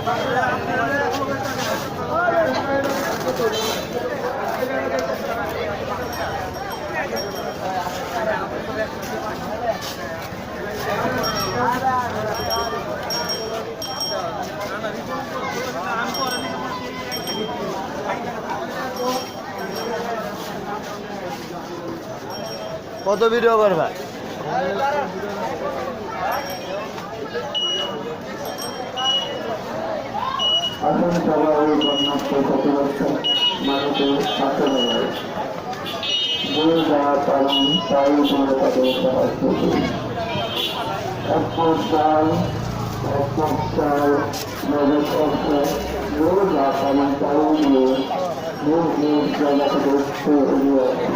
কত ভিডিও করবা? আসুন সবাই বন্যাত্ম প্রতিরক্ষা মানুষের সাথে লড়াই বয়ে যাওয়া কারণ তাই বলে তাদের সাহায্য করি। এক চাল নগদ অর্থ বয়ে যাওয়া কারণ তাই দিয়ে নিজ নিজ জায়গা থেকে এগিয়ে আসে।